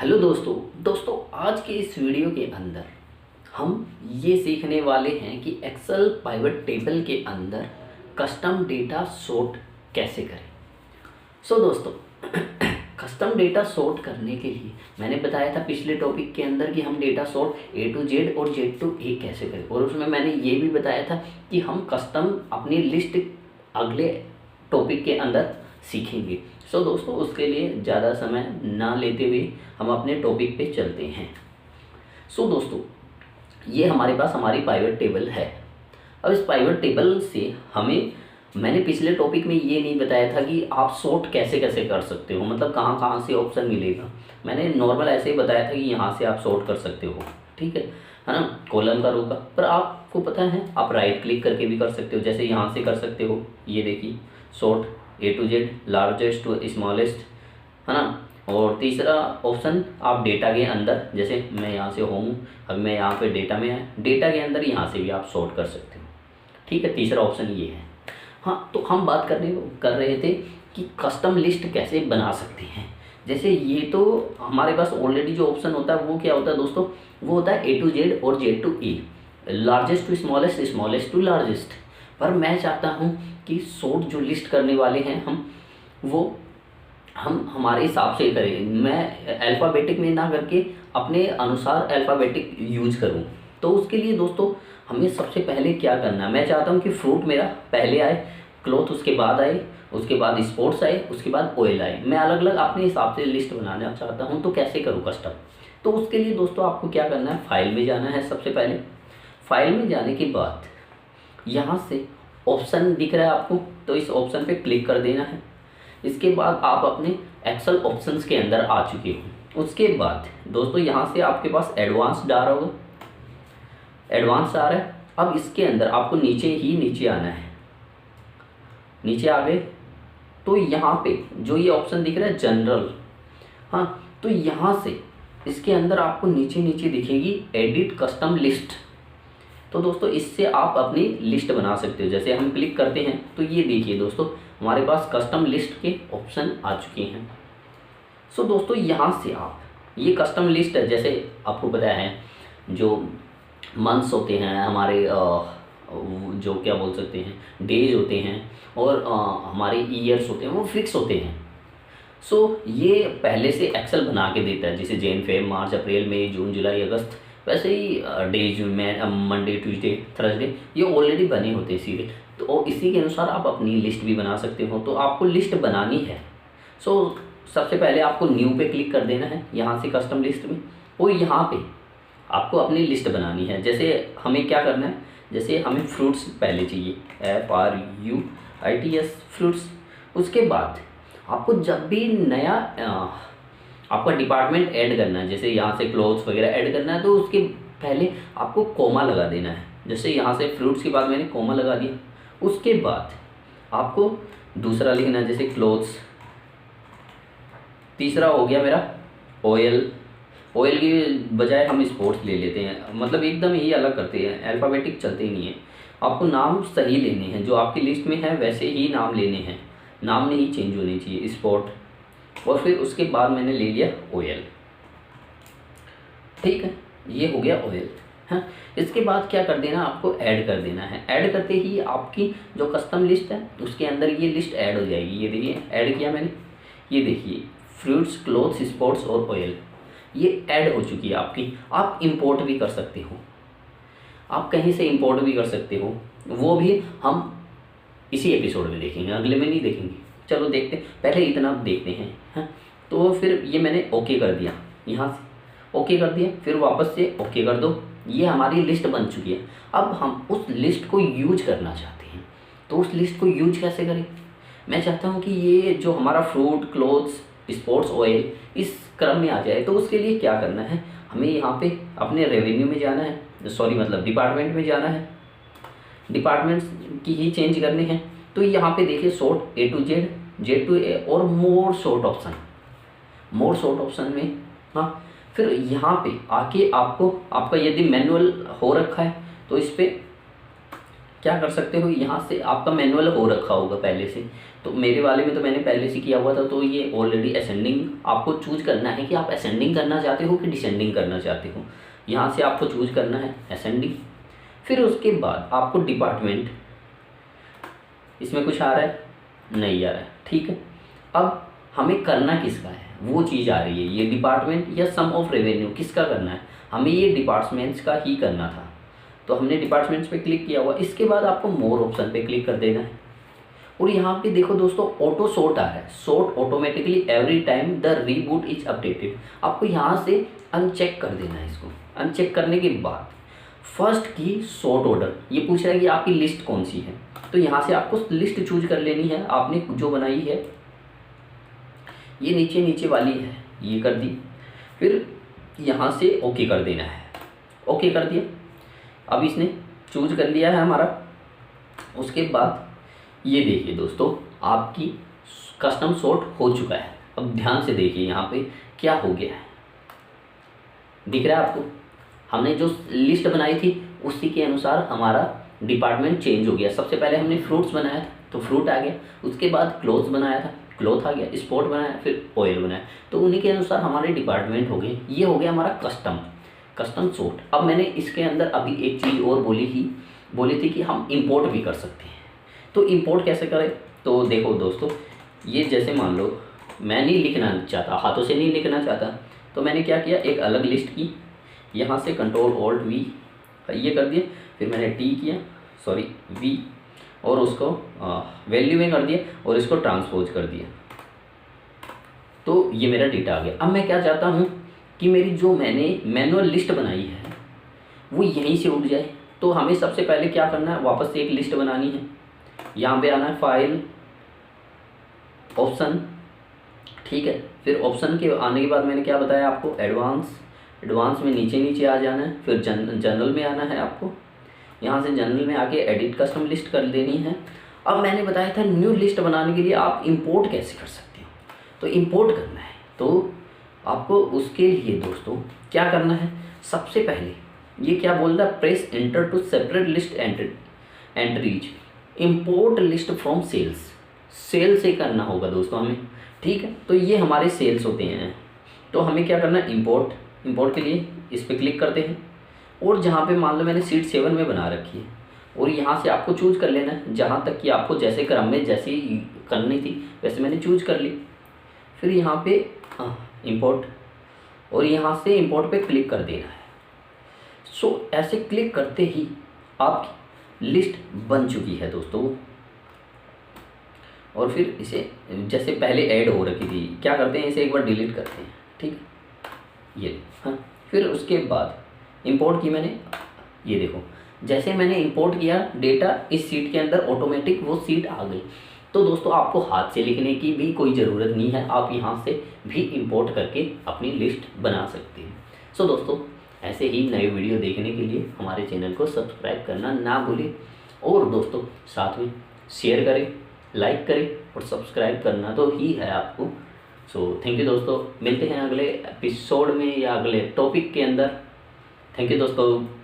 Hello दोस्तों आज के इस वीडियो के अंदर हम ये सीखने वाले हैं कि एक्सेल पाइवट टेबल के अंदर कस्टम डेटा सॉर्ट कैसे करें। दोस्तों कस्टम डेटा सॉर्ट करने के लिए मैंने बताया था पिछले टॉपिक के अंदर कि हम data sort A to Z और Z to A कैसे करें, और उसमें मैंने ये भी बताया था कि हम कस्टम अपनी लिस्ट अगले टॉपिक के अंदर सीखेंगे। दोस्तों उसके लिए ज़्यादा समय ना लेते हुए हम अपने टॉपिक पे चलते हैं। दोस्तों ये हमारे पास हमारी पाइवट टेबल है। अब इस पाइवट टेबल से मैंने पिछले टॉपिक में ये नहीं बताया था कि आप सॉर्ट कैसे कैसे कर सकते हो, मतलब कहाँ कहाँ से ऑप्शन मिलेगा। मैंने नॉर्मल ऐसे ही बताया था कि यहाँ से आप सॉर्ट कर सकते हो, ठीक है ना, कॉलम का रो का। पर आपको पता है आप राइट क्लिक करके भी कर सकते हो, जैसे यहाँ से कर सकते हो। ये देखिए sort A to Z, largest to smallest, है ना। और तीसरा ऑप्शन आप डेटा के अंदर, जैसे मैं यहाँ से होम हूँ, अब मैं यहाँ पे डेटा में आया, डेटा के अंदर यहाँ से भी आप सॉर्ट कर सकते हो, ठीक है। तीसरा ऑप्शन ये है। हाँ, तो हम बात कर रहे थे कि कस्टम लिस्ट कैसे बना सकते हैं। जैसे ये तो हमारे पास ऑलरेडी जो ऑप्शन होता है वो क्या होता है दोस्तों, वो होता है A to Z और Z to A, largest to smallest, smallest to largest. पर मैं चाहता हूँ कि सॉर्ट जो लिस्ट करने वाले हैं हम हमारे हिसाब से करें। मैं अल्फ़ाबेटिक में ना करके अपने अनुसार अल्फ़ाबेटिक यूज करूं। तो उसके लिए दोस्तों हमें सबसे पहले क्या करना है, मैं चाहता हूं कि फ्रूट मेरा पहले आए, क्लॉथ उसके बाद आए, उसके बाद स्पोर्ट्स आए, उसके बाद ऑयल आए। मैं अलग अलग अपने हिसाब से लिस्ट बनाना चाहता हूँ। तो कैसे करूँ कस्टम, तो उसके लिए दोस्तों आपको क्या करना है, फाइल में जाना है। सबसे पहले फाइल में जाने के बाद यहाँ से ऑप्शन दिख रहा है आपको, तो इस ऑप्शन पे क्लिक कर देना है। इसके बाद आप अपने एक्सेल ऑप्शंस के अंदर आ चुके हो। उसके बाद दोस्तों यहाँ से आपके पास एडवांस आ रहा होगा, एडवांस आ रहा है। अब इसके अंदर आपको नीचे आना है। नीचे आ गए तो यहाँ पे जो ये ऑप्शन दिख रहा है जनरल, हाँ, तो यहाँ से इसके अंदर आपको नीचे दिखेगी एडिट कस्टम लिस्ट। तो दोस्तों इससे आप अपनी लिस्ट बना सकते हो। जैसे हम क्लिक करते हैं तो ये देखिए दोस्तों हमारे पास कस्टम लिस्ट के ऑप्शन आ चुके हैं। दोस्तों यहाँ से आप ये कस्टम लिस्ट है, जैसे आपको पता है जो मंथ्स होते हैं हमारे, जो क्या बोल सकते हैं, डेज होते हैं, और हमारे ईयर्स होते हैं, वो फिक्स होते हैं। ये पहले से एक्सेल बना के देता है, जैसे जैन फेब मार्च अप्रैल मई जून जुलाई अगस्त, वैसे ही डेज में मंडे ट्यूसडे थर्सडे, ये ऑलरेडी बने होते हैं सीधे। तो इसी के अनुसार आप अपनी लिस्ट भी बना सकते हो। तो आपको लिस्ट बनानी है। सबसे पहले आपको न्यू पे क्लिक कर देना है यहाँ से कस्टम लिस्ट में, और यहाँ पे आपको अपनी लिस्ट बनानी है। जैसे हमें क्या करना है, जैसे हमें फ्रूट्स पहले चाहिए, FRUITS फ्रूट्स। उसके बाद आपको जब भी नया आपका डिपार्टमेंट ऐड करना है, जैसे यहाँ से क्लोथ्स वगैरह ऐड करना है, तो उसके पहले आपको कोमा लगा देना है। जैसे यहाँ से फ्रूट्स के बाद मैंने कोमा लगा दिया। उसके बाद आपको दूसरा लिखना है, जैसे क्लोथ्स। तीसरा हो गया मेरा ऑयल की बजाय हम स्पोर्ट्स ले लेते हैं, मतलब एकदम ही अलग करते हैं, अल्फ़ाबेटिक चलते ही नहीं है। आपको नाम सही लेने हैं, जो आपकी लिस्ट में है वैसे ही नाम लेने हैं, नाम नहीं चेंज होने चाहिए, स्पोर्ट। और फिर उसके बाद मैंने ले लिया ऑयल, ठीक है, ये हो गया ऑयल। हाँ, इसके बाद क्या कर देना, आपको ऐड कर देना है। ऐड करते ही आपकी जो कस्टम लिस्ट है उसके अंदर ये लिस्ट ऐड हो जाएगी। ये देखिए ऐड किया मैंने, ये देखिए फ्रूट्स, क्लोथ्स, स्पोर्ट्स और ऑयल, ये ऐड हो चुकी है आपकी। आप इंपोर्ट भी कर सकते हो, आप कहीं से इंपोर्ट भी कर सकते हो, वो भी हम इसी एपिसोड में देखेंगे, अगले में नहीं देखेंगे। चलो देखते, पहले इतना देखते हैं। हाँ, तो फिर ये मैंने ओके कर दिया, यहाँ से ओके कर दिया, फिर वापस से ओके कर दो। ये हमारी लिस्ट बन चुकी है। अब हम उस लिस्ट को यूज करना चाहते हैं, तो उस लिस्ट को यूज कैसे करें। मैं चाहता हूँ कि ये जो हमारा फ्रूट, क्लोथ्स, स्पोर्ट्स, ऑयल इस क्रम में आ जाए। तो उसके लिए क्या करना है, हमें यहाँ पे अपने रेवेन्यू में जाना है, मतलब डिपार्टमेंट में जाना है, डिपार्टमेंट्स की ही चेंज करने हैं। तो यहाँ पे देखिए sort A to Z, Z to A और मोर सॉर्ट ऑप्शन में, हाँ, फिर यहाँ पे आके आपका यदि मैनुअल हो रखा है तो इस पर क्या कर सकते हो, यहाँ से आपका मैनुअल हो रखा होगा पहले से, तो मेरे वाले में तो मैंने पहले से किया हुआ था, तो ये ऑलरेडी असेंडिंग आपको चूज करना है कि आप असेंडिंग करना चाहते हो कि डिसेंडिंग करना चाहते हो। यहाँ से आपको चूज करना है असेंडिंग। फिर उसके बाद आपको डिपार्टमेंट, इसमें कुछ आ रहा है नहीं आ रहा है, ठीक है। अब हमें करना किसका है वो चीज़ आ रही है, ये डिपार्टमेंट या सम ऑफ रेवेन्यू किसका करना है, हमें ये डिपार्टमेंट्स का ही करना था। तो हमने डिपार्टमेंट्स पे क्लिक किया हुआ। इसके बाद आपको मोर ऑप्शन पे क्लिक कर देना है और यहाँ पे देखो दोस्तों ऑटो सॉर्ट आ रहा है, sort automatically every time the reboot is updated. आपको यहाँ से अनचेक कर देना है इसको। अनचेक करने के बाद फर्स्ट की सॉर्ट ऑर्डर, ये पूछ रहा है कि आपकी लिस्ट कौन सी है, तो यहाँ से आपको लिस्ट चूज कर लेनी है आपने जो बनाई है। ये नीचे नीचे वाली है, ये कर दी। फिर यहाँ से ओके कर देना है, ओके कर दिया। अब इसने चूज कर लिया है हमारा। उसके बाद ये देखिए दोस्तों आपकी कस्टम सॉर्ट हो चुका है। अब ध्यान से देखिए यहाँ पे क्या हो गया है, दिख रहा है आपको। हमने जो लिस्ट बनाई थी उसी के अनुसार हमारा डिपार्टमेंट चेंज हो गया। सबसे पहले हमने फ्रूट्स बनाया था तो फ्रूट आ गया, उसके बाद क्लोथ्स बनाया था क्लोथ आ गया, स्पोर्ट बनाया, फिर ऑयल बनाया, तो उन्हीं के अनुसार हमारे डिपार्टमेंट हो गए। ये हो गया हमारा कस्टम सॉर्ट। अब मैंने इसके अंदर अभी एक चीज़ और बोली थी कि हम इंपोर्ट भी कर सकते हैं। तो इंपोर्ट कैसे करें, तो देखो दोस्तों, ये जैसे मान लो मैं नहीं लिखना चाहता, हाथों से नहीं लिखना चाहता, तो मैंने क्या किया, एक अलग लिस्ट की, यहाँ से कंट्रोल ऑल्ट वी ये कर दिया, फिर मैंने वी और उसको वैल्यू में कर दिया और इसको ट्रांसपोज कर दिया, तो ये मेरा डेटा आ गया। अब मैं क्या चाहता हूँ कि मेरी जो मैंने मैनुअल लिस्ट बनाई है वो यहीं से उठ जाए। तो हमें सबसे पहले क्या करना है, वापस से एक लिस्ट बनानी है। यहाँ पे आना है फाइल, ऑप्शन, ठीक है। फिर ऑप्शन के आने के बाद मैंने क्या बताया आपको, एडवांस में नीचे आ जाना है। फिर जनरल में आना है आपको, यहाँ से जनरल में आके एडिट कस्टम लिस्ट कर देनी है। अब मैंने बताया था न्यू लिस्ट बनाने के लिए आप इंपोर्ट कैसे कर सकते हो, तो इंपोर्ट करना है। तो आपको उसके लिए दोस्तों क्या करना है, सबसे पहले ये क्या बोल रहा है, press enter to separate list entries, import list from cell से करना होगा दोस्तों हमें, ठीक है। तो ये हमारे सेल्स होते हैं, तो हमें क्या करना है, इंपोर्ट के लिए इस पर क्लिक करते हैं और जहाँ पे मान लो मैंने सीट 7 में बना रखी है और यहाँ से आपको चूज कर लेना है, जहाँ तक कि आपको जैसे क्रम में जैसी करनी थी वैसे मैंने चूज कर ली। फिर यहाँ पे इंपोर्ट और यहाँ से इंपोर्ट पे क्लिक कर देना है। सो ऐसे क्लिक करते ही आपकी लिस्ट बन चुकी है दोस्तों। और फिर इसे जैसे पहले ऐड हो रखी थी, क्या करते हैं, इसे एक बार डिलीट करते हैं, ठीक है, ये हाँ। फिर उसके बाद इंपोर्ट की मैंने, ये देखो जैसे मैंने इंपोर्ट किया डेटा इस सीट के अंदर ऑटोमेटिक वो सीट आ गई। तो दोस्तों आपको हाथ से लिखने की भी कोई ज़रूरत नहीं है, आप यहाँ से भी इंपोर्ट करके अपनी लिस्ट बना सकते हैं। सो दोस्तों ऐसे ही नए वीडियो देखने के लिए हमारे चैनल को सब्सक्राइब करना ना भूलें और दोस्तों साथ में शेयर करें, लाइक करें और सब्सक्राइब करना तो ही है आपको। सो थैंक यू दोस्तों, मिलते हैं अगले एपिसोड में या अगले टॉपिक के अंदर। थैंक यू दोस्तों।